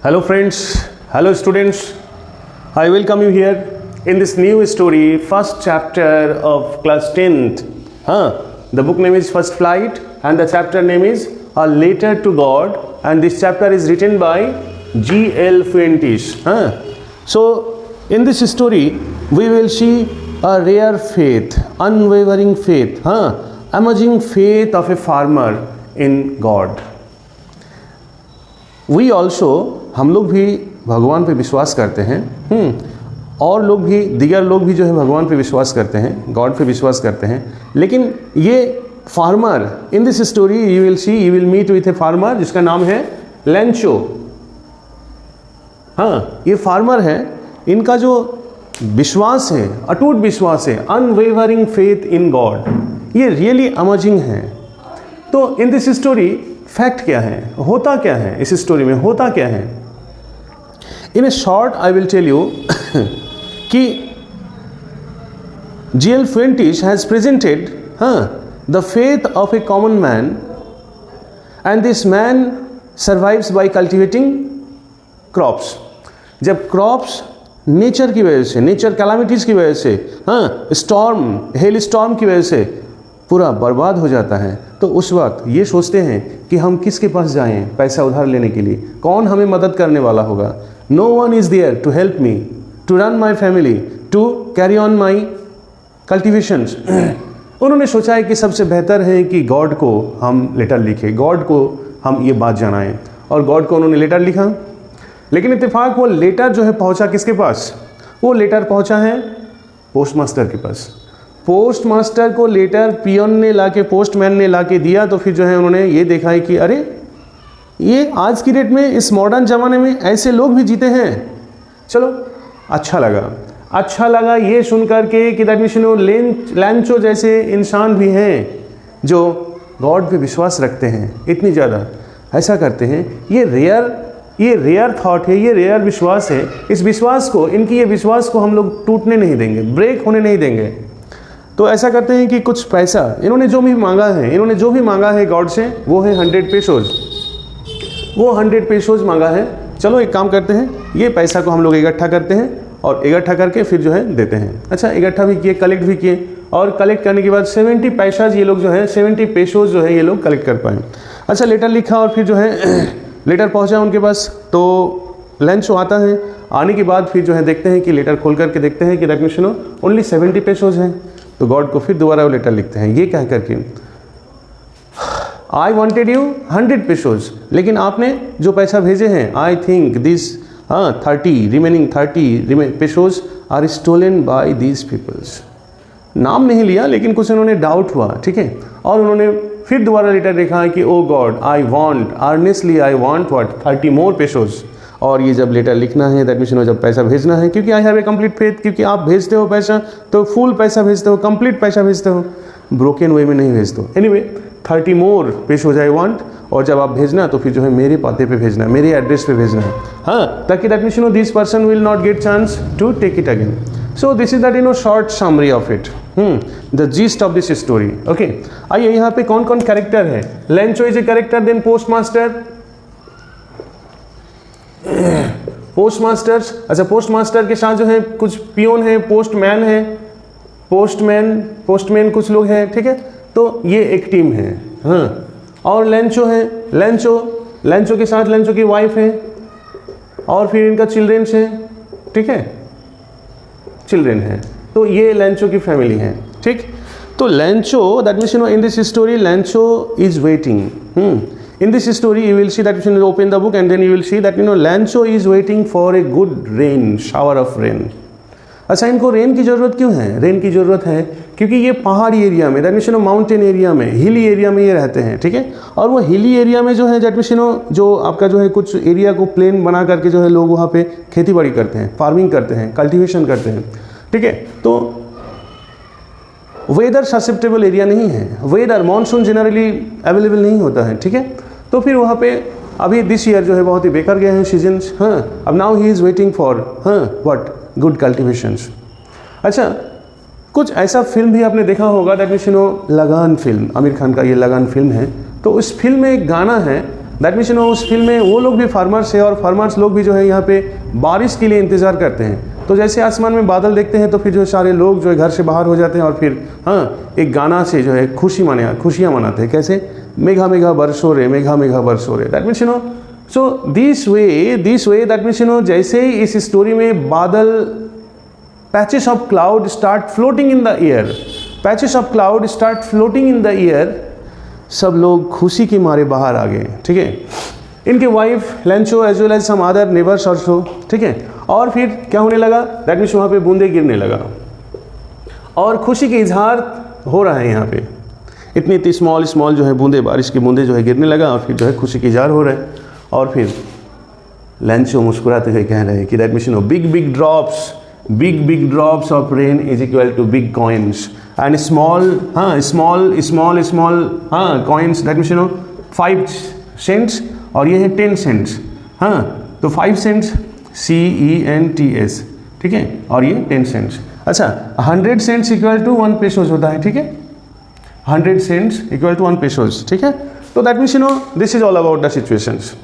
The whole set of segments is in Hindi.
Hello friends, hello students. I welcome you here in this new story, first chapter of class 10th. The book name is First Flight and the chapter name is A Letter to God, and this chapter is written by G.L. Fuentes. So in this story we will see a rare faith, unwavering faith, amazing faith of a farmer in God. We also, हम लोग भी भगवान पे विश्वास करते हैं, और लोग भी, दीगर लोग भी जो है भगवान पे विश्वास करते हैं, गॉड पे विश्वास करते हैं. लेकिन ये farmer in this story you will meet with a farmer जिसका नाम है लेंचो. ये फार्मर है, इनका जो विश्वास है, अटूट विश्वास है, अनवेवरिंग फेथ इन गॉड, ये रियली अमेजिंग है. तो इन दिस स्टोरी फैक्ट क्या है, होता क्या है, इस स्टोरी में होता क्या है. In a short I will tell you कि G.L. Fuentes has presented the faith of a common man, and this man survives by cultivating crops. जब क्रॉप्स नेचर की वजह से, नेचर कैलामिटीज़ की वजह से, स्टॉर्म, हेल स्टॉर्म की वजह से पूरा बर्बाद हो जाता है, तो उस वक्त ये सोचते हैं कि हम किसके पास जाएं पैसा उधार लेने के लिए, कौन हमें मदद करने वाला होगा. No one is there to help me, to run my family, to carry on my cultivations. उन्होंने सोचा है कि सबसे बेहतर है कि गॉड को हम लेटर लिखें, गॉड को हम ये बात जनाएं, और गॉड को उन्होंने लेटर लिखा. लेकिन इत्तेफाक वो लेटर जो है पहुंचा किसके पास, वो लेटर पहुंचा है पोस्ट मास्टर के पास. पोस्ट मास्टर को लेटर पियन ने लाके, पोस्टमैन ने लाके दिया, तो फिर जो है उन्होंने ये देखा है कि अरे ये आज की डेट में, इस मॉडर्न ज़माने में ऐसे लोग भी जीते हैं. चलो अच्छा लगा ये सुन करके कि दैट मीन्स लेंचो जैसे इंसान भी हैं जो गॉड पे विश्वास रखते हैं, इतनी ज़्यादा ऐसा करते हैं. ये रेयर थॉट है, ये रेयर विश्वास है. इस विश्वास को, इनकी ये विश्वास को हम लोग टूटने नहीं देंगे, ब्रेक होने नहीं देंगे. तो ऐसा करते हैं कि कुछ पैसा इन्होंने जो भी मांगा है गॉड से, वो है 100 पेसोज. वो 100 पेसोज मांगा है. चलो एक काम करते हैं, ये पैसा को हम लोग इकट्ठा करते हैं, और इकट्ठा करके फिर जो है देते हैं. अच्छा, इकट्ठा भी किए, कलेक्ट भी किए, और कलेक्ट करने के बाद 70 पैसा ये लोग जो है, 70 पेसोज जो है ये लोग कलेक्ट कर पाए. अच्छा, लेटर लिखा और फिर जो है लेटर पहुंचा उनके पास. तो लेंचो आता है, आने के बाद फिर जो है देखते हैं कि लेटर खोल करके देखते हैं कि दैट मीन्स ओनली 70 पेसोज हैं. तो गॉड को फिर दोबारा वो लेटर लिखते हैं, ये कह करके आई वॉन्टेड यू 100 पेसोज, लेकिन आपने जो पैसा भेजे हैं, I think this 30 pesos are stolen by these peoples. नाम नहीं लिया, लेकिन कुछ उन्होंने डाउट हुआ, ठीक है. और उन्होंने फिर दोबारा लेटर लिखा है कि O God, I want earnestly, I want what 30 more pesos. और ये जब लेटर लिखना है, दैट मीन्स जब पैसा भेजना है, क्योंकि I have a complete faith, क्योंकि आप भेजते हो पैसा तो फुल पैसा भेजते हो, कंप्लीट पैसा भेजते हो, ब्रोकन वे में नहीं भेजते हो. एनीवे 30 मोर पेसोज आई वांट, और जब आप भेजना तो फिर जो है मेरे पते पे भेजना है, मेरे एड्रेस पे भेजना है, ताकि that means this person will not get chance to take it again. So this is that short summary of it, the gist of this story. Okay, आइए यहाँ पे कौन कौन कैरेक्टर है. Lencho is a character, then postmasters. अच्छा, पोस्टमास्टर के साथ जो है कुछ पियोन है, पोस्टमैन है, पोस्टमैन कुछ लोग हैं, ठीक है. तो ये एक टीम है. और लेंचो है, लेंचो के साथ लेंचो की वाइफ है, और फिर इनका चिल्ड्रेन्स है, ठीक है, चिल्ड्रेन है. तो ये लेंचो की फैमिली है, ठीक. तो Lencho, that means in this story Lencho is waiting. In this story you will see that you will open the book and then you will see that Lancho is waiting for a good rain, shower of rain. अच्छा, इनको रेन की ज़रूरत क्यों है? रेन की ज़रूरत है क्योंकि ये पहाड़ी एरिया में, दैट मीन्स माउंटेन एरिया में, हिली एरिया में ये रहते हैं, ठीक है. और वो हिली एरिया में जो है दैट मीन्स जो आपका जो है कुछ एरिया को प्लेन बना करके जो है लोग वहाँ पे खेती बाड़ी करते हैं, फार्मिंग करते हैं, कल्टिवेशन करते हैं, ठीक है. तो वेदर ससेप्टेबल एरिया नहीं है, वेदर मानसून जनरली अवेलेबल नहीं होता है, ठीक है. तो फिर वहाँ पे अभी दिस ईयर जो है बहुत ही बेकार गए हैं सीजन्स. अब now he is waiting for what good cultivations. अच्छा, कुछ ऐसा फिल्म भी आपने देखा होगा that means Lagaan film, Aamir Khan का ये लगान फिल्म है. तो उस फिल्म में एक गाना है दैट मीन्स उस फिल्म में वो लोग भी फार्मर्स है और फार्मर्स लोग भी जो है यहाँ पे बारिश के लिए इंतज़ार करते हैं। तो जैसे आसमान में बादल देखते हैं तो फिर जो सारे लोग जो है घर से बाहर हो जाते हैं और फिर एक गाना से जो है खुशियाँ मनाते हैं। कैसे? मेघा मेघा बरसो रे, मेघा मेघा बरसो रे। That means so this way that means जैसे ही इस स्टोरी में बादल, patches of cloud start floating in the air, patches of cloud start floating in the air, सब लोग खुशी के मारे बाहर आ गए। ठीक है, इनके wife Lencho as well as some other neighbours also. ठीक है, और फिर क्या होने लगा? दैट मीन्स वहाँ पे बूंदे गिरने लगा और खुशी के इजहार हो रहा है यहाँ पे। इतनी स्मॉल जो है बूंदे, बारिश की बूंदे जो है गिरने लगा और फिर जो है खुशी के इजहार हो रहा है। और फिर लेंचो मुस्कुराते हुए कह रहे हैं कि that means big drops of rain is equal to big coins and small coins, that means 5 cents और ये है 10 सेंट्स। तो 5 सेंट्स CENTS, ठीक है, और ये 10 सेंट्स। अच्छा, 100 सेंट्स इक्वल टू 1 पेसोज होता है। ठीक है, 100 सेंट्स इक्वल टू 1 पेसोज। ठीक है, तो that means this is all about the situations.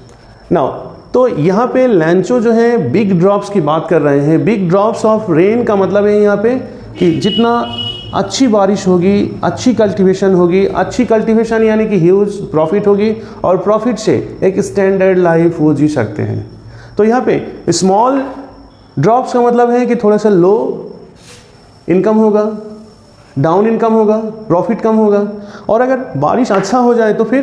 Now तो यहाँ पे लेंचो जो है बिग ड्रॉप्स की बात कर रहे हैं। बिग ड्रॉप्स ऑफ रेन का मतलब है यहाँ पे कि जितना अच्छी बारिश होगी, अच्छी कल्टीवेशन होगी, अच्छी कल्टीवेशन यानी कि ह्यूज प्रॉफिट होगी और प्रॉफिट से एक स्टैंडर्ड लाइफ वो जी सकते हैं। तो यहाँ पे स्मॉल ड्रॉप्स का मतलब है कि थोड़ा सा लो इनकम होगा, डाउन इनकम होगा, प्रॉफिट कम होगा। और अगर बारिश अच्छा हो जाए तो फिर,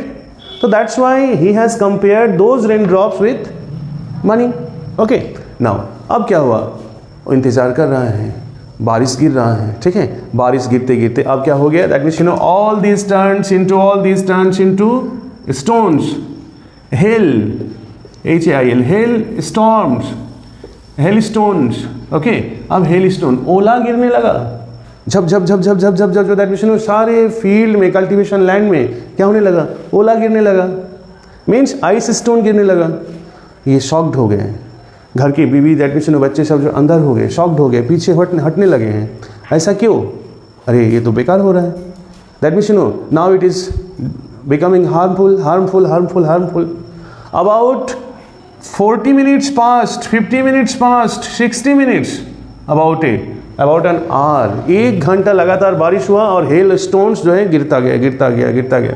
तो that's why he has compared those rain drops with money. Okay, now अब क्या हुआ? वो इंतज़ार कर रहा है, बारिश गिर रहा है। ठीक है, बारिश गिरते गिरते अब क्या हो गया? That means all these turns into stones, hello, HAIL, hello storms, hail stones. Okay, अब हेल स्टोन, ओला गिरने लगा, झप झप झप झप झप झप झप। दैट मीन्स सारे फील्ड में, कल्टीवेशन लैंड में क्या होने लगा? ओला गिरने लगा, मीन्स आइस स्टोन गिरने लगा। ये शॉक्ड हो गए, घर की बीवी, दैट मीन्स बच्चे सब जो अंदर हो गए, शॉक्ड हो गए, पीछे हटने लगे हैं। ऐसा क्यों? अरे ये तो बेकार हो रहा है। That means now it is becoming harmful. About 40 minutes passed, 50 minutes passed, 60 minutes, about an hour, 1 घंटा लगातार बारिश हुआ और हेल स्टोन्स जो है गिरता गया।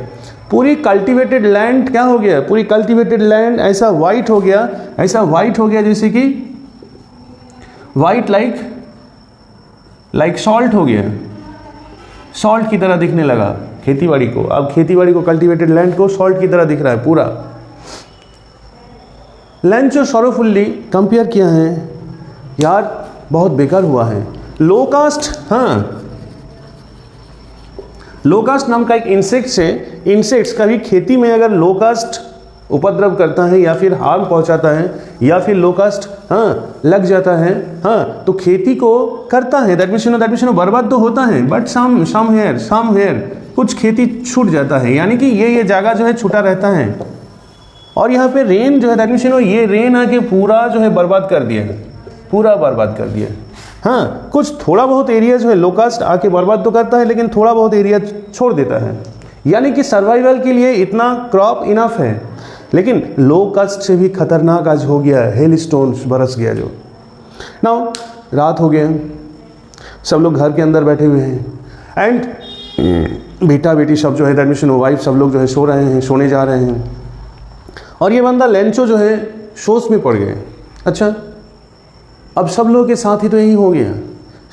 पूरी कल्टीवेटेड लैंड क्या हो गया? पूरी कल्टीवेटेड लैंड ऐसा वाइट हो गया जैसे कि वाइट लाइक सॉल्ट हो गया, सॉल्ट की तरह दिखने लगा खेतीबाड़ी को। अब खेतीबाड़ी को, कल्टीवेटेड लैंड को सॉल्ट की तरह दिख रहा है पूरा। लेंचो सॉरोफुल्ली कंपेयर किया है, यार बहुत बेकार हुआ है। लो कास्ट नाम का एक इंसेक्ट्स है। इंसेक्ट्स कभी खेती में अगर लो कास्ट उपद्रव करता है या फिर हार्म पहुंचाता है या फिर लो कास्ट लग जाता है तो खेती को करता है। दैट मीन्स बर्बाद तो होता है, बट सम हेयर कुछ खेती छूट जाता है, यानी कि ये जगह जो है छूटा रहता है। और यहाँ पे रेन जो है, दैट मीन्स ये रेन आके पूरा जो है बर्बाद कर दिया। कुछ थोड़ा बहुत एरिया जो है लोकास्ट आके बर्बाद तो करता है, लेकिन थोड़ा बहुत एरिया छोड़ देता है, यानी कि सर्वाइवल के लिए इतना क्रॉप इनफ है। लेकिन लोकास्ट से भी खतरनाक आज हो गया, हेल स्टोन्स बरस गया जो। नाउ रात हो गया, सब लोग घर के अंदर बैठे हुए हैं एंड बेटा बेटी सब जो है, दैट मीन्स वाइफ सब लोग जो है सोने जा रहे हैं। और ये बंदा लेंचो जो है सोच में पड़ गए। अच्छा, अब सब लोगों के साथ ही तो यही हो गया,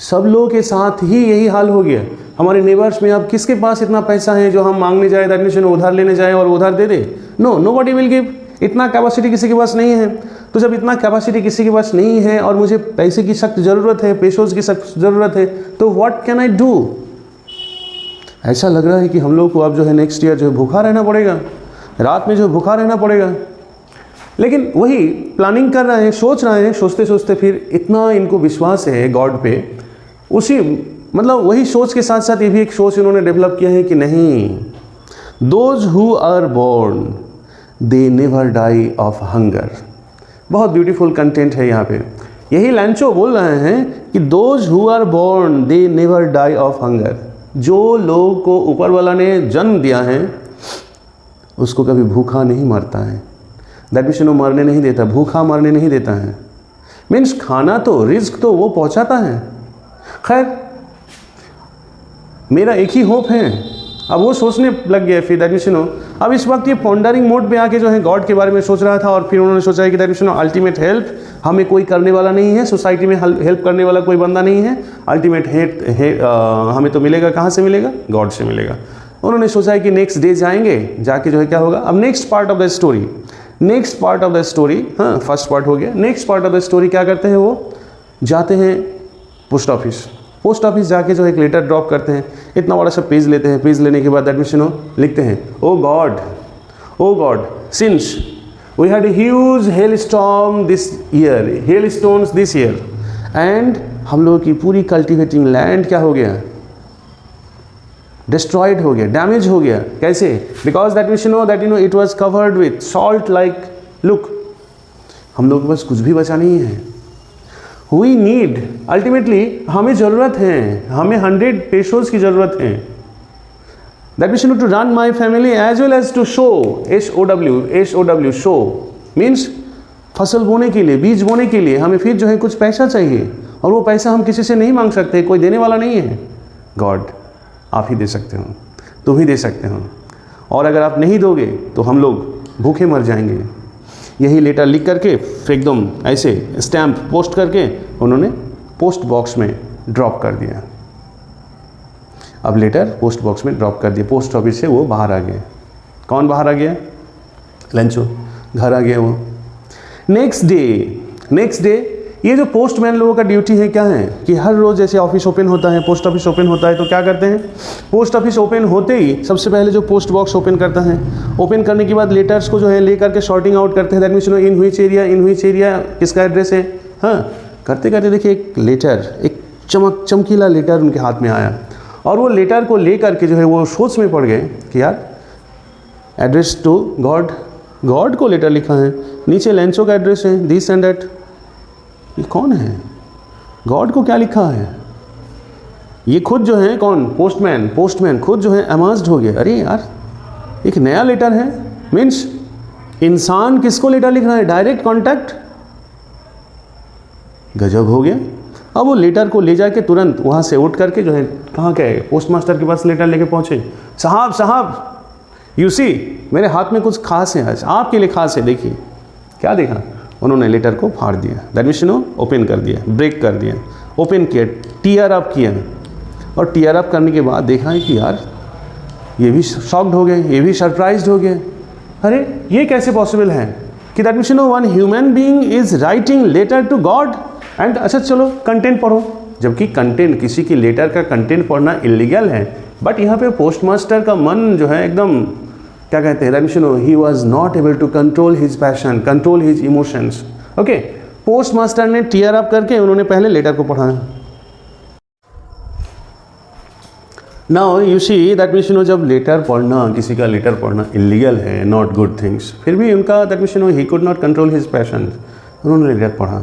सब लोगों के साथ ही यही हाल हो गया। हमारे नेबर्स में अब किसके पास इतना पैसा है जो हम मांगने जाए, दैट मीन्स उधार लेने जाए और उधार दे दे? Nobody will give. इतना कैपेसिटी किसी के पास नहीं है। तो जब इतना कैपेसिटी किसी के पास नहीं है और मुझे पैसे की सख्त ज़रूरत है, पेशोज की सख्त ज़रूरत है, तो व्हाट कैन आई डू? ऐसा लग रहा है कि हम लोग को अब जो है नेक्स्ट ईयर जो है भूखा रहना पड़ेगा, रात में जो भूखा रहना पड़ेगा। लेकिन वही प्लानिंग कर रहे हैं, सोच रहे हैं, सोचते फिर इतना इनको विश्वास है गॉड पे, उसी मतलब वही सोच के साथ साथ ये भी एक सोच इन्होंने डेवलप किया है कि नहीं, those who are born they never die of hunger. बहुत ब्यूटीफुल कंटेंट है यहाँ पे। यही लेंचो बोल रहे हैं कि those who are born they never die of hunger. जो लोग को ऊपर वाला ने जन्म दिया है उसको कभी भूखा नहीं मरता है। दैट मीन्स वो मरने नहीं देता, भूखा मरने नहीं देता है। मीन्स खाना तो, रिस्क तो वो पहुंचाता है। खैर मेरा एक ही होप है। अब वो सोचने लग गया फिर दैट मीन्स अब इस वक्त ये पॉन्डरिंग मोड पे आके जो है गॉड के बारे में सोच रहा था, और फिर उन्होंने सोचा कि दैट मीन्स अल्टीमेट हेल्प हमें कोई करने वाला नहीं है, सोसाइटी में हेल्प करने वाला कोई बंदा नहीं है, अल्टीमेट हमें तो मिलेगा, कहाँ से मिलेगा? गॉड से मिलेगा। उन्होंने सोचा है कि नेक्स्ट डे जाएंगे, जाके जो है क्या होगा। अब next part of the story, हाँ फर्स्ट पार्ट हो गया। Next part of the story क्या करते हैं, वो जाते हैं पोस्ट ऑफिस जाके जो एक लेटर ड्रॉप करते हैं। इतना बड़ा सा पेज लेते हैं। पेज लेने के बाद दैट मीन्स लिखते हैं, O God, since we had huge hailstorms this year and हम लोगों की पूरी कल्टिवेटिंग लैंड क्या हो गया? डिस्ट्रॉयड हो गया, डैमेज हो गया। कैसे? Because that means it was covered with salt like look. हम लोग के पास कुछ भी बचा नहीं है। वी नीड, अल्टीमेटली हमें ज़रूरत है, हमें 100 पेशोज़ की ज़रूरत है। That means to run my family as well as to sow, SOW sow means फसल बोने के लिए, बीज बोने के लिए हमें फिर जो है कुछ पैसा चाहिए, और वो पैसा हम किसी से नहीं मांग सकते, कोई देने वाला नहीं है। गॉड आप ही दे सकते हो, तुम ही दे सकते हो, और अगर आप नहीं दोगे तो हम लोग भूखे मर जाएंगे। यही लेटर लिख करके फिर एकदम ऐसे स्टैम्प पोस्ट करके उन्होंने पोस्ट बॉक्स में ड्रॉप कर दिया। अब लेटर पोस्ट बॉक्स में ड्रॉप कर दिया, पोस्ट ऑफिस से वो बाहर आ गए। कौन बाहर आ गया? लंचो घर आ गया वो। नेक्स्ट डे ये जो पोस्टमैन लोगों का ड्यूटी है क्या है कि हर रोज़ जैसे ऑफिस ओपन होता है, पोस्ट ऑफिस ओपन होता है, तो क्या करते हैं? पोस्ट ऑफिस ओपन होते ही सबसे पहले जो पोस्ट बॉक्स ओपन करता है, ओपन करने के बाद लेटर्स को जो है ले करके शॉर्टिंग आउट करते हैं। That means in which area किसका एड्रेस है। हाँ, करते करते देखिए एक लेटर, एक चमकीला लेटर उनके हाथ में आया, और वो लेटर को ले करके जो है वो सोच में पड़ गए कि यार एड्रेस टू गॉड को लेटर लिखा है, नीचे लेंसो का एड्रेस है, दिस एंड दैट। ये कौन है? गॉड को क्या लिखा है? ये खुद जो है कौन? पोस्टमैन खुद जो है अमाज्ड हो गया। अरे यार एक नया लेटर है, मीन्स इंसान किसको लेटर लिख रहा है? Direct contact. गजब हो गया। अब वो लेटर को ले जाके तुरंत वहाँ से उठ करके जो है कहाँ गए? पोस्ट मास्टर के पास लेटर लेके पहुँचे। साहब यू सी मेरे हाथ में कुछ खास है, आज आपके लिए खास है। देखिए क्या देखा? उन्होंने लेटर को फाड़ दिया, दैट मीन्स ओपन कर दिया, ब्रेक कर दिया, ओपन किया, टीयर अप किया, और टीयर अप करने के बाद देखा है कि यार ये भी शॉक्ड हो गए, ये भी सरप्राइज्ड हो गए। अरे ये कैसे पॉसिबल है कि that means one human being is writing letter to God and अच्छा चलो कंटेंट पढ़ो, जबकि कंटेंट, किसी की लेटर का कंटेंट पढ़ना इलीगल है। बट यहाँ पे पोस्ट मास्टर का मन जो है एकदम क्या कहते हैं, that means he was not able to control his passion, control his emotions. Okay, postmaster ने टीयर अप करके उन्होंने पहले लेटर को पढ़ा। Now you see that means जब लेटर पढ़ना, किसी का लेटर पढ़ना इलीगल है, नॉट गुड थिंग्स, फिर भी उनका that means he could not control his passion, उन्होंने लेटर पढ़ा।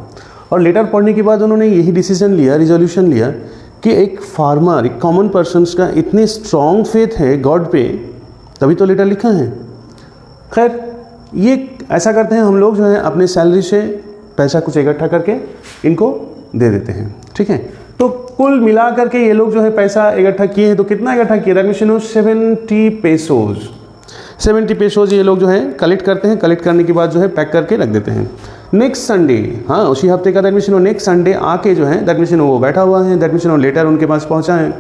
और लेटर पढ़ने के बाद उन्होंने यही डिसीजन लिया, रिजोल्यूशन लिया कि एक फार्मर, एक कॉमन पर्सन्स का इतनी स्ट्रॉन्ग फेथ है गॉड पे, तभी तो लेटर लिखा है। खैर ये ऐसा करते हैं हम लोग जो है अपने सैलरी से पैसा कुछ इकट्ठा करके इनको दे देते हैं, ठीक है। तो कुल मिला करके ये लोग जो है पैसा इकट्ठा किए हैं, तो कितना इकट्ठा किए? दैट मीन्स 70 पेसोज, 70 पेसोज ये लोग जो है कलेक्ट करते हैं। कलेक्ट करने के बाद जो है पैक करके रख देते हैं। नेक्स्ट संडे, हाँ उसी हफ्ते का दैट मीन्स नेक्स्ट संडे आके जो है दैट मीन्स वो बैठा हुआ है, दैट मीन्स लेटर उनके पास पहुँचा है,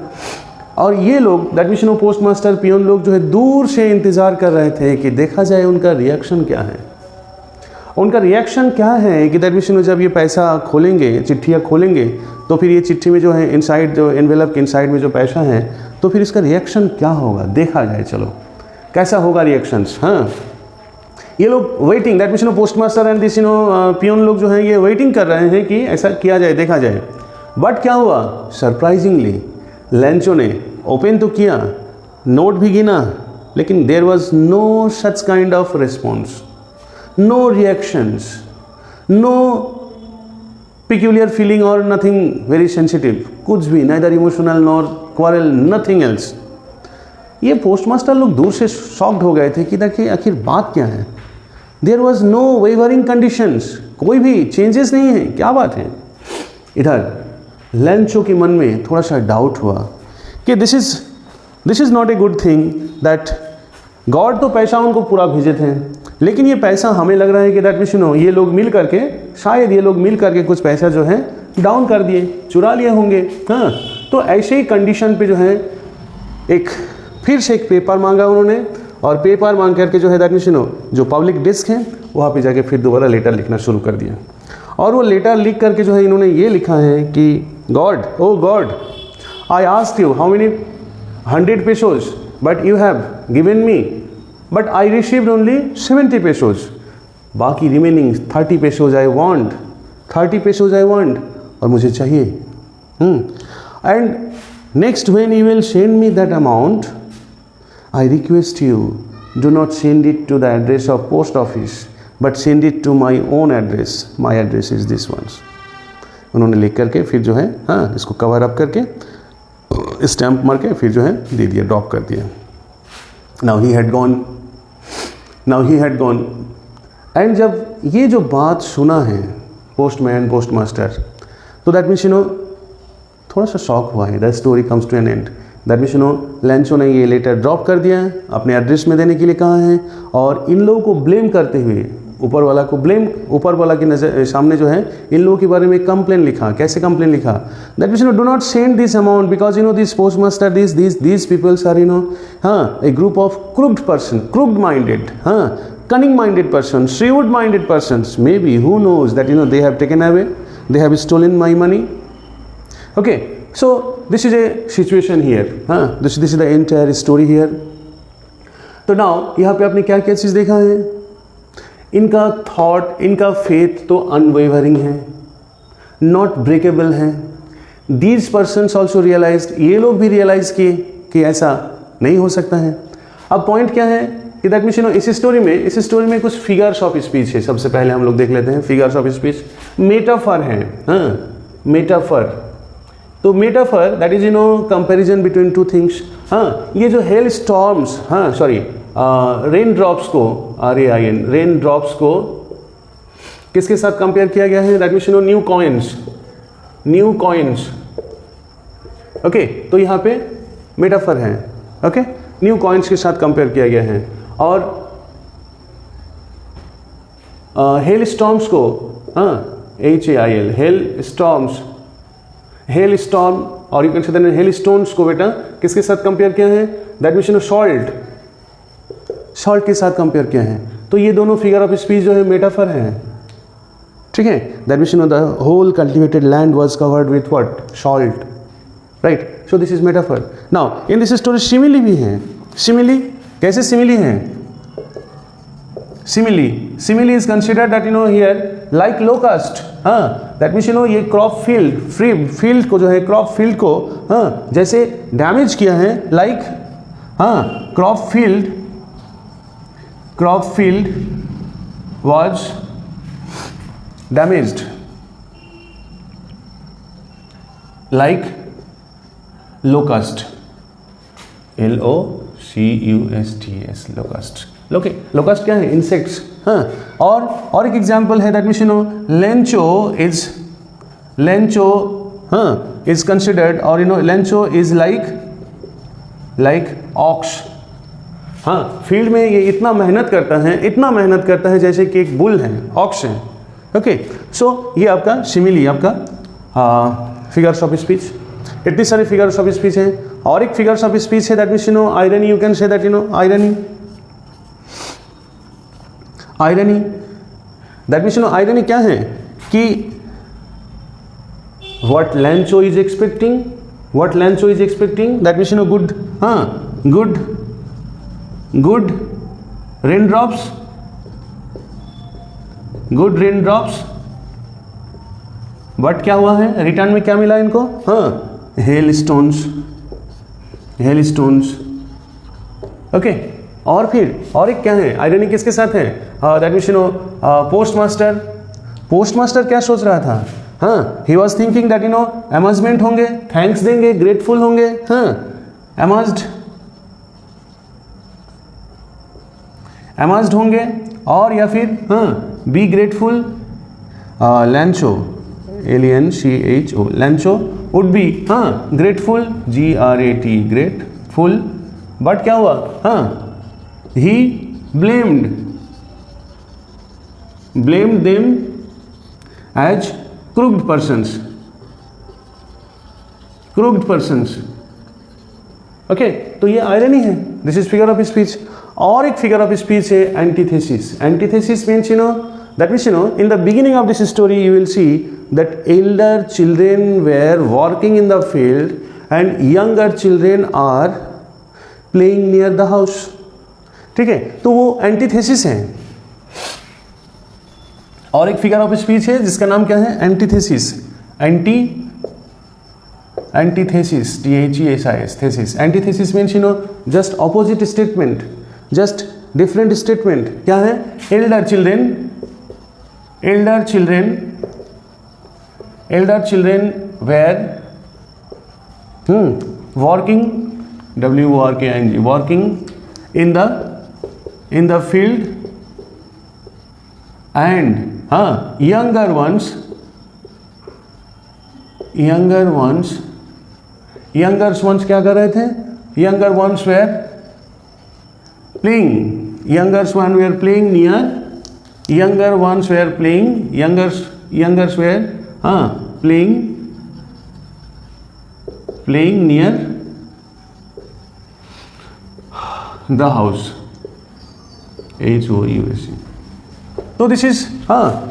और ये लोग that means postmaster peon लोग जो है दूर से इंतज़ार कर रहे थे कि देखा जाए उनका रिएक्शन क्या है। उनका रिएक्शन क्या है कि दैट मीन्स जब ये पैसा खोलेंगे, चिट्ठियाँ खोलेंगे, तो फिर ये चिट्ठी में जो है इनसाइड, जो एनवेलप के इनसाइड में जो पैसा है, तो फिर इसका रिएक्शन क्या होगा, देखा जाए चलो कैसा होगा रिएक्शंस। हाँ, ये लोग waiting, that means postmaster and this peon लोग जो हैं ये वेटिंग कर रहे हैं कि ऐसा किया जाए, देखा जाए। बट क्या हुआ? सरप्राइजिंगली लेंचो ने ओपन तो किया, नोट भी गिना, लेकिन there was no such kind of response, no reactions, no peculiar feeling or nothing very sensitive, कुछ भी, neither emotional nor quarrel, nothing else। ये पोस्ट मास्टर लोग दूर से शॉक्ड हो गए थे कि देखिए आखिर बात क्या है। There was no wavering conditions, कोई भी चेंजेस नहीं है। क्या बात है। इधर लेंचो के मन में थोड़ा सा डाउट हुआ कि this is not a good thing that God तो पैसा उनको पूरा भेजे थे, लेकिन ये पैसा हमें लग रहा है कि दैट मीन्स ये लोग मिल करके, शायद ये लोग मिल करके कुछ पैसा जो है डाउन कर दिए, चुरा लिए होंगे। हाँ, तो ऐसे ही कंडीशन पे जो है फिर से एक पेपर मांगा उन्होंने, और पेपर मांग करके जो है दैट मीन्स जो पब्लिक डिस्क है वहाँ पे जाके फिर दोबारा लेटर लिखना शुरू कर दिया। और वो लेटर लिख करके जो है इन्होंने ये लिखा है कि God, O God, I asked you how many 100 pesos, but you have given me, but I received only 70 pesos. बाकी remaining 30 pesos I want, 30 pesos I want, और मुझे चाहिए। And next when you will send me that amount, I request you, do not send it to the address of post office, but send it to my own address. My address is this one. उन्होंने लिख करके फिर जो है इसको कवर अप करके स्टैम्प मार के फिर जो है दे दिया, ड्रॉप कर दिया। Now he had gone and जब ये जो बात सुना है पोस्टमास्टर, तो दैट मीन्स थोड़ा सा शॉक हुआ है। The story comes to an end. That means Lencho ने ये लेटर ड्रॉप कर दिया है, अपने एड्रेस में देने के लिए कहा है, और इन लोगों को ब्लेम करते हुए ऊपर वाला की नजर सामने जो है इन लोगों के बारे में कंप्लेन लिखा। कैसे कंप्लेन लिखा? That means do not send this amount because this postmaster this peoples are a group of crooked minded, cunning minded persons, shrewd minded persons, maybe, who knows, that they have taken away, they have stolen my money. Okay, so this is a situation here. This is the entire story here. तो now यहाँ पे आपने क्या क्या चीज़ देखा है? इनका थॉट, इनका फेथ तो अनवेवरिंग है, नॉट ब्रेकेबल है। दीज पर्सन्स ऑल्सो रियलाइज्ड, ये लोग भी रियलाइज किए कि ऐसा नहीं हो सकता है। अब पॉइंट क्या है कि दैट मीन्स इस स्टोरी में कुछ फिगर्स ऑफ स्पीच है। सबसे पहले हम लोग देख लेते हैं फिगर्स ऑफ स्पीच। मेटाफर है, मेटाफर। तो metaphor that is comparison between two things. ये जो हेल स्टॉर्म्स, रेन ड्रॉप्स को, रेन ड्रॉप्स को किसके साथ कंपेयर किया गया है? That means new coins. Okay, तो यहाँ पे मेटाफर है। ओके, न्यू कॉइन्स के साथ कंपेयर किया गया है। और हेल स्टॉर्म्स को, HAIL, हेल स्टॉर्म, और you can say hail stones को बेटा किसके साथ कंपेयर किया है? दैट मीन्स सॉल्ट के साथ कंपेयर किया है। तो ये दोनों फिगर ऑफ स्पीच जो है मेटाफर है। ठीक है, that means the whole cultivated land was covered with what? Salt, right. So this is metaphor. Now in this story simile भी है। सिमिली कैसे सिमिली है? Simile is considered that here like locust. That means ये क्रॉप फील्ड को जो है, क्रॉप फील्ड को जैसे डैमेज किया है, like crop field was damaged like locust, LOCUSTS, locust। locust क्या है? insects। और एक एग्जाम्पल है that means Lencho is considered, और Lencho is like ox. Field में ये इतना मेहनत करता है जैसे कि एक बुल है, ऑक्स है। ओके, सो ये आपका सिमिली, आपका फिगर्स ऑफ स्पीच। इतनी सारी फिगर्स ऑफ स्पीच है। और एक फिगर्स ऑफ स्पीच है that means irony. You can say that irony that means irony क्या है कि what Lancho is expecting, that means good raindrops, but क्या हुआ है? रिटर्न में क्या मिला इनको? Hail stones. ओके, और फिर और एक क्या है? आयरनी किसके साथ है? दैट मीन्स पोस्टमास्टर क्या सोच रहा था? He was thinking that amazement होंगे, थैंक्स देंगे, ग्रेटफुल होंगे, अमेज्ड होंगे, और या फिर be grateful, Lencho LANCHO, Lencho would be grateful, GRAT grateful, but क्या हुआ, he blamed them as crooked persons. Okay, तो ये आयरनी है, this is figure of speech. और एक फिगर ऑफ स्पीच है antithesis. Antithesis means that means in the beginning of this story you will see that elder children were working in the field and younger children are playing near the house। ठीक है, तो वो एंटीथेसिस है। और एक फिगर ऑफ स्पीच है जिसका नाम क्या है, antithesis. Antithesis THESIS, thesis. Antithesis means just opposite statement, just different statement. क्या है, Elder children were working, WORKING, working in the field, and younger ones क्या कर रहे थे, younger ones were playing, youngers one were playing near, younger ones were playing, youngers were playing near the house, HOUSE। So this is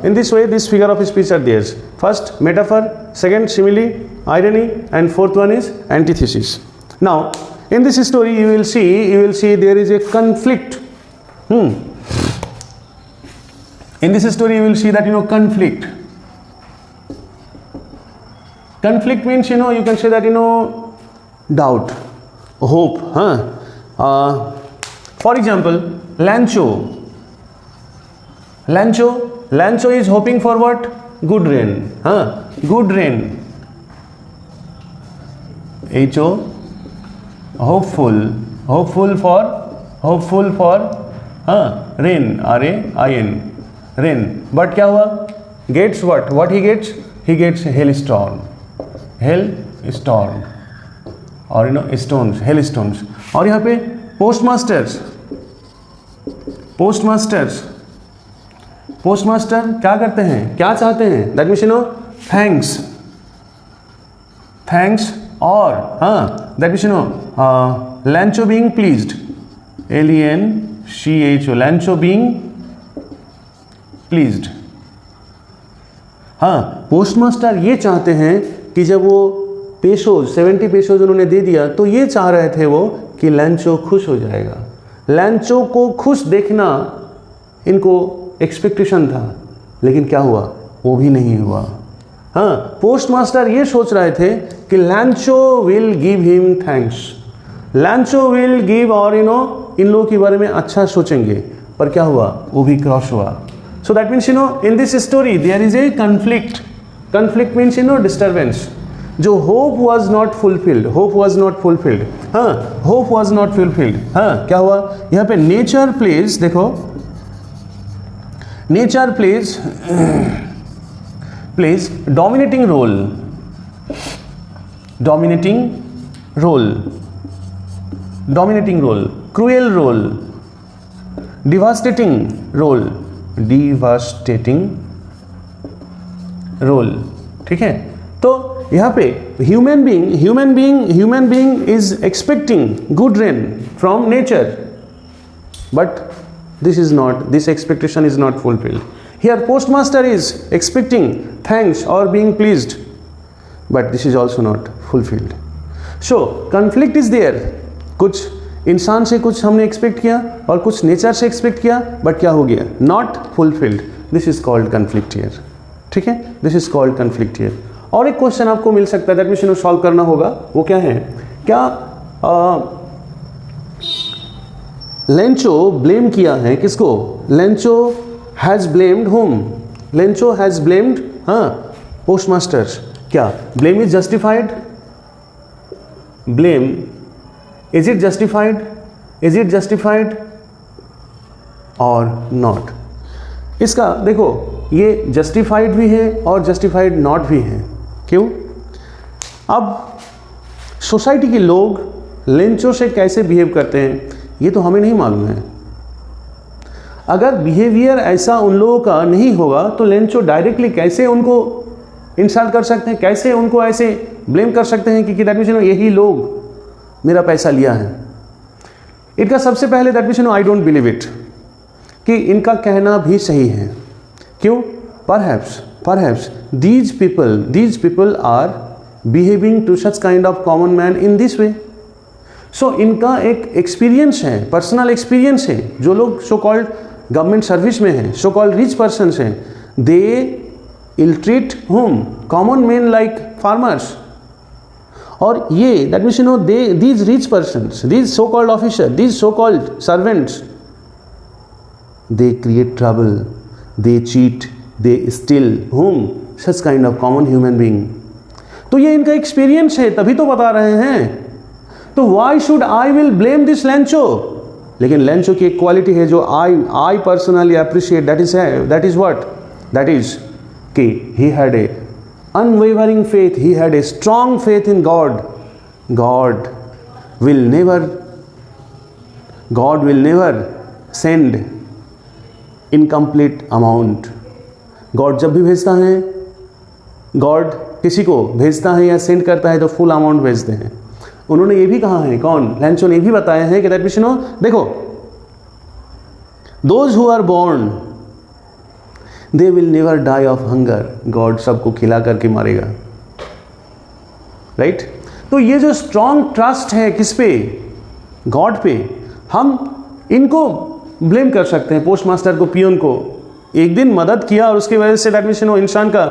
in this way this figure of speech are there. First metaphor, second simile, irony, and fourth one is antithesis. Now in this story you will see there is a conflict. In this story you will see that conflict means you can say that doubt, hope, for example, Lancho is hoping for what, good rain, good rain, HO, hopeful for rain, RAIN, rain, but क्या हुआ, gets what he gets hailstorm और hailstones। और यहाँ पे postmaster क्या करते हैं, क्या चाहते हैं, that means thanks, और that means Lancho being pleased, LANCHO, Lancho being pleased। Postmaster ये चाहते हैं कि जब वो 70 पेशोज उन्होंने दे दिया तो ये चाह रहे थे वो कि लैंचो खुश हो जाएगा। लैंचो को खुश देखना इनको एक्सपेक्टेशन था, लेकिन क्या हुआ, वो भी नहीं हुआ। पोस्टमास्टर ये सोच रहे थे कि लैंचो will give him thanks, लैंचो will give, और इन लोगों के बारे में अच्छा सोचेंगे, पर क्या हुआ, वो भी क्रॉस हुआ। So that means in this story there is a conflict means disturbance। जो hope was not fulfilled, क्या हुआ, यहाँ पे nature plays, देखो nature plays dominating role, cruel role, devastating role, ठीक है। तो यहाँ पे human being is expecting good rain from nature, but this expectation is not fulfilled. Here postmaster is expecting thanks or being pleased, but this is also not fulfilled. So conflict is there, कुछ इंसान से कुछ हमने एक्सपेक्ट किया और कुछ नेचर से एक्सपेक्ट किया, बट क्या हो गया, not fulfilled. This is called conflict here, ठीक है, this is called conflict here. और एक क्वेश्चन आपको मिल सकता है, दैट मींस सॉल्व करना होगा, वो क्या है, क्या लेंचो ब्लेम किया है किसको, Lencho has blamed whom, Lencho has blamed postmaster. क्या blame is justified, blame is it justified or not? इसका देखो ये जस्टिफाइड भी है और जस्टिफाइड नॉट भी है। क्यों? अब सोसाइटी के लोग लेंचों से कैसे बिहेव करते हैं ये तो हमें नहीं मालूम है। अगर बिहेवियर ऐसा उन लोगों का नहीं होगा तो लेंचो डायरेक्टली कैसे उनको इंसल्ट कर सकते हैं, कैसे उनको ऐसे ब्लेम कर सकते हैं कि दैट मीन्स यही लोग मेरा पैसा लिया है। इनका सबसे पहले that means I don't believe it कि इनका कहना भी सही है। क्यों? Perhaps these people are behaving to such kind of common man in this way। सो इनका एक एक्सपीरियंस है, पर्सनल एक्सपीरियंस है। जो लोग सो कॉल्ड गवर्नमेंट सर्विस में हैं, सो कॉल्ड रिच पर्सन्स हैं, they ill treat whom common man like farmers. और ये that means these rich persons, these so called officer, these so called servants, they create trouble, they cheat, they steal whom? Such kind of common human being। तो ये इनका एक्सपीरियंस है तभी तो बता रहे हैं। तो why should I will blame this Lencho? लेकिन लेंचो की एक क्वालिटी है जो I personally appreciate, that is what? That is कि he had a unwavering faith, he had a strong faith in God। God will never send incomplete amount. God जब भी भेजता है, गॉड किसी को भेजता है या सेंड करता है तो फुल अमाउंट भेजते हैं। उन्होंने ये भी कहा है, कौन? लेंचो ने भी बताया है कि दैट मीन्स देखो, those who are born they will never die of hunger. God सबको खिला करके मारेगा, राइट? तो ये जो स्ट्रॉन्ग ट्रस्ट है किस पे? गॉड पे। हम इनको ब्लेम कर सकते हैं, पोस्ट मास्टर को, पियोन को। एक दिन मदद किया और उसकी वजह से दैट मीन्स इंसान का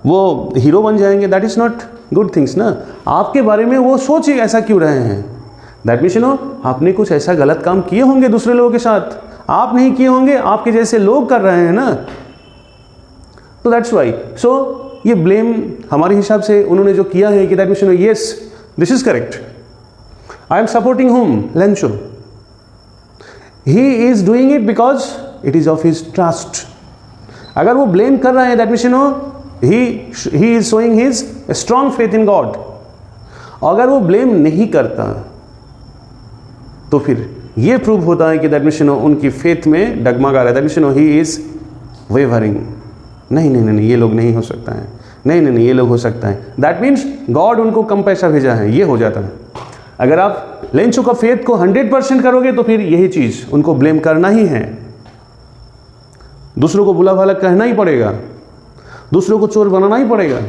वो हीरो बन जाएंगे, that is not good things ना। आपके बारे में वो सोच ऐसा क्यों रहे हैं? दैट मीन्स आपने कुछ ऐसा गलत काम किए होंगे दूसरे लोगों के साथ, आप नहीं किए होंगे, आपके जैसे लोग कर रहे हैं ना। तो दैट्स वाई। सो ये ब्लेम हमारे हिसाब से उन्होंने जो किया है कि that means yes this is correct, I am supporting home Lencho. He is doing it because it is of his trust। अगर वो ब्लेम कर रहा है that means he is showing his strong faith in God। अगर वो ब्लेम नहीं करता तो फिर ये प्रूव होता है कि दैट मीन्स उनकी फेथ में डगमगा रहा है, that means he is wavering। नहीं, ये लोग नहीं हो सकता है, नहीं, ये लोग हो सकता है। दैट मीन्स गॉड उनको कम पैसा भेजा है, ये हो जाता है। अगर आप लेंचो का फेथ को 100% करोगे तो फिर यही चीज उनको ब्लेम करना ही है, दूसरों को बुला भला कहना ही पड़ेगा, दूसरों को चोर बनाना ही पड़ेगा,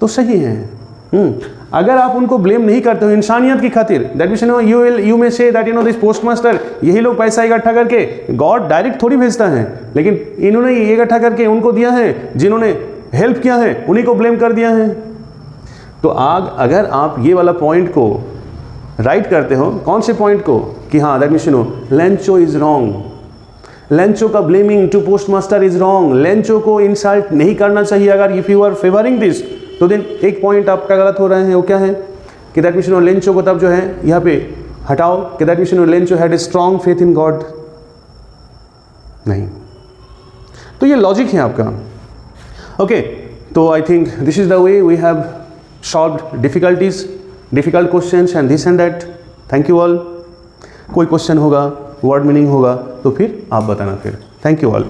तो सही है। अगर आप उनको ब्लेम नहीं करते हो इंसानियत की खातिर, that means you may say that this post master, यही लोग पैसा इकट्ठा करके, गॉड डायरेक्ट थोड़ी भेजता है, लेकिन इन्होंने ये इकट्ठा करके उनको दिया है, जिन्होंने हेल्प किया है उन्हीं को ब्लेम कर दिया है। तो अगर आप ये वाला पॉइंट को राइट करते हो, कौन से पॉइंट को, कि हाँ that means Lencho is wrong, Lencho का blaming to post master is wrong, Lencho को इंसल्ट नहीं करना चाहिए। अगर if you are favouring this, तो देन एक पॉइंट आपका गलत हो रहा है। वो क्या है कि दैट मीन्स लेंचो को तब जो है यहाँ पे हटाओ कि that means Lencho had a strong faith in God. नहीं, तो ये लॉजिक है आपका। ओके, तो I think this is the way we have solved difficult questions and this and that. Thank you all. कोई क्वेश्चन होगा, वर्ड मीनिंग होगा तो फिर आप बताना फिर। Thank you all.